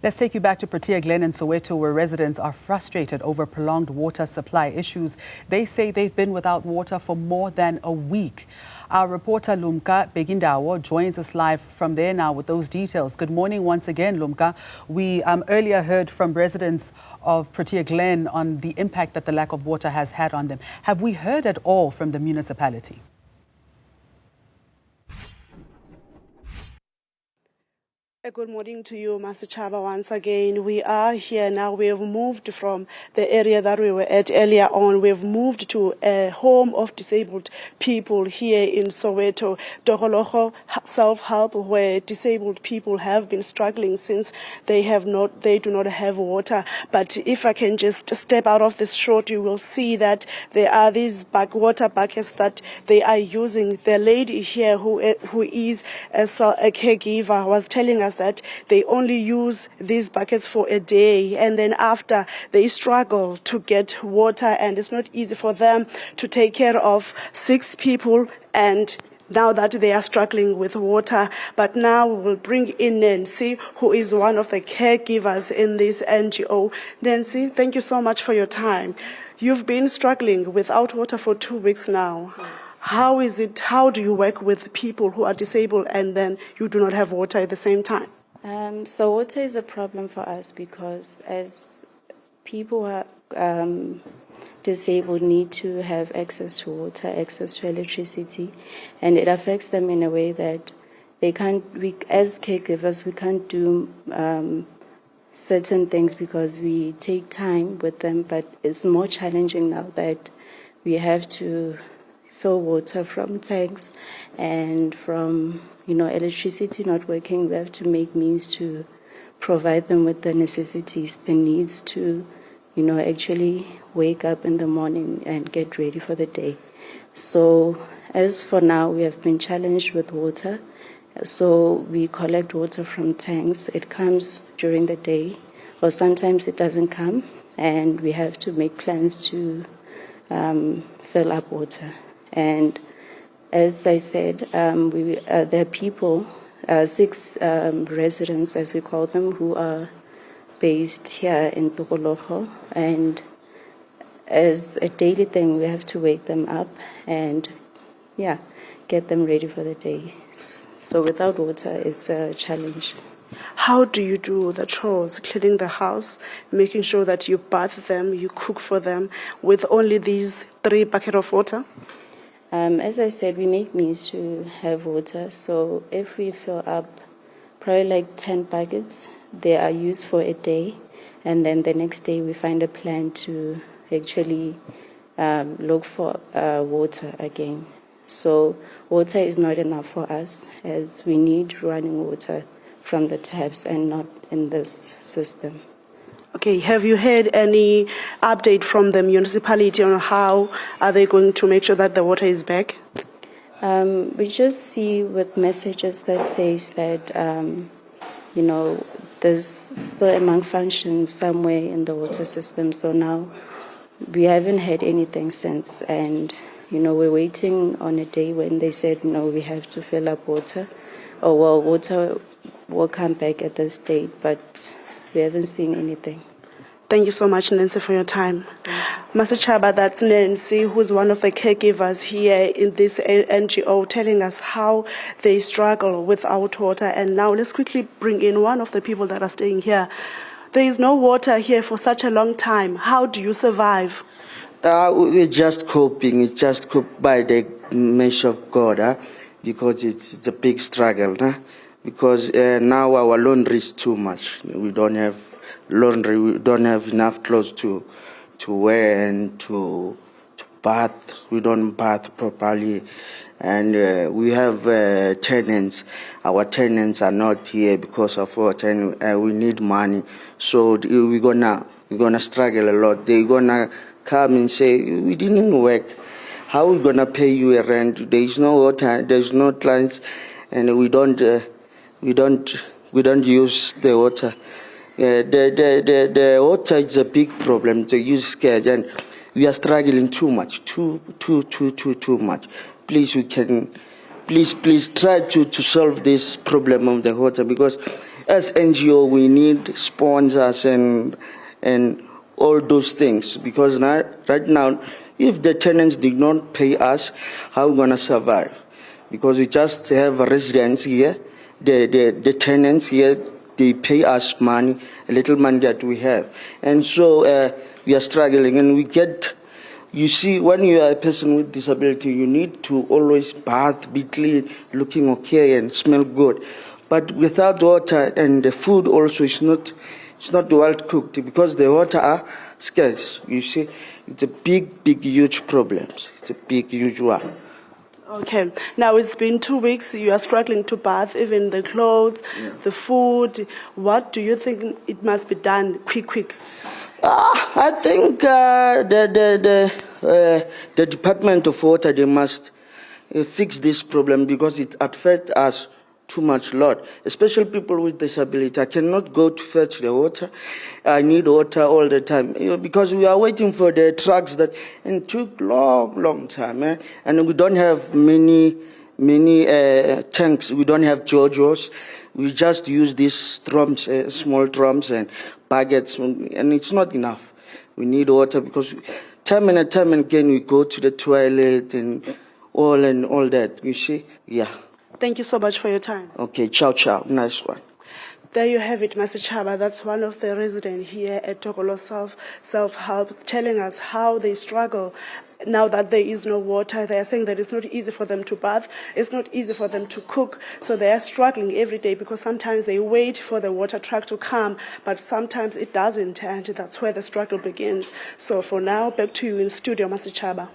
Let's take you back to Protea Glen in Soweto, where residents are frustrated over prolonged water supply issues. They say they've been without water for more than a week. Our reporter Lumka Bekindawo joins us live from there now with those details. Good morning once again, Lumka. We earlier heard from residents of Protea Glen on the impact that the lack of water has had on them. Have we heard at all from the municipality? Good morning to you, Master Chaba. Once again, we are here now. We have moved from the area that we were at earlier on. We have moved to a home of disabled people here in Soweto, Doholoho Self-Help, where disabled people have been struggling since they do not have water. But if I can just step out of this shot, you will see that there are these water buckets that they are using. The lady here who is a caregiver was telling us that they only use these buckets for a day, and then after they struggle to get water, and it's not easy for them to take care of 6 people, and now that they are struggling with water. But now we will bring in Nancy, who is one of the caregivers in this NGO. Nancy, thank you so much for your time. You've been struggling without water for 2 weeks now. How is it? How do you work with people who are disabled and then you do not have water at the same time? So water is a problem for us because as people who are disabled need to have access to water, access to electricity, and it affects them in a way that they can't. As caregivers, we can't do certain things because we take time with them. But it's more challenging now that we have to fill water from tanks, and from electricity not working, we have to make means to provide them with the necessities, the needs to actually wake up in the morning and get ready for the day. So as for now, we have been challenged with water. So we collect water from tanks. It comes during the day, or sometimes it doesn't come, and we have to make plans to fill up water. And as I said, there are people, 6 residents, as we call them, who are based here in Tokoloho. And as a daily thing, we have to wake them up and, get them ready for the day. So without water, it's a challenge. How do you do the chores, cleaning the house, making sure that you bath them, you cook for them, with only these 3 buckets of water? As I said, we make means to have water. So if we fill up probably like 10 buckets, they are used for a day. And then the next day we find a plan to actually look for water again. So water is not enough for us, as we need running water from the taps and not in this system. Okay, have you had any update from the municipality on how are they going to make sure that the water is back? We just see with messages that says that, there's still a malfunction somewhere in the water system. So now we haven't had anything since. And, we're waiting on a day when they said, no, we have to fill up water. Water will come back at this date, but we haven't seen anything. Thank you so much, Nancy, for your time. Master Chaba, that's Nancy, who's one of the caregivers here in this NGO, telling us how they struggle without water. And now let's quickly bring in one of the people that are staying here. There is no water here for such a long time. How do you survive? We're just coping. It's just coped by the mercy of God, because it's a big struggle. Because now our laundry is too much. We don't have laundry. We don't have enough clothes to wear and to bath. We don't bath properly, and we have tenants. Our tenants are not here because of our tenant. We need money, so we're gonna struggle a lot. They're gonna come and say, we didn't work. How are we gonna pay you a rent? There is no water. There's no clients, and we don't use the water. The water is a big problem. The use scared, and we are struggling too much, too much. Please try to solve this problem of the water, because as NGO, we need sponsors and all those things, because right now, if the tenants did not pay us, how are we going to survive? Because we just have residents here, the tenants here, they pay us money, a little money that we have. And so we are struggling, and we get, you see, when you are a person with disability, you need to always bath, be clean, looking okay and smell good. But without water, and the food also is not well cooked, because the water are scarce. You see, it's a big, huge problem. It's a big, huge one. Okay. Now it's been 2 weeks. You are struggling to bath, even the clothes, the food. What do you think it must be done quick? I think the Department of Water, they must fix this problem, because it affects us too much lot, especially people with disability. I cannot go to fetch the water. I need water all the time, because we are waiting for the trucks that, and it took long time, and we don't have many tanks. We don't have JoJo's. We just use these drums, small drums and buckets, and it's not enough. We need water, because time and time again we go to the toilet and all that. You see, yeah. Thank you so much for your time. Okay, ciao. Nice one. There you have it, Master Chaba. That's one of the residents here at Tokolo Self-Help, telling us how they struggle now that there is no water. They are saying that it's not easy for them to bath, it's not easy for them to cook, so they are struggling every day, because sometimes they wait for the water truck to come, but sometimes it doesn't, and that's where the struggle begins. So for now, back to you in studio, Master Chaba.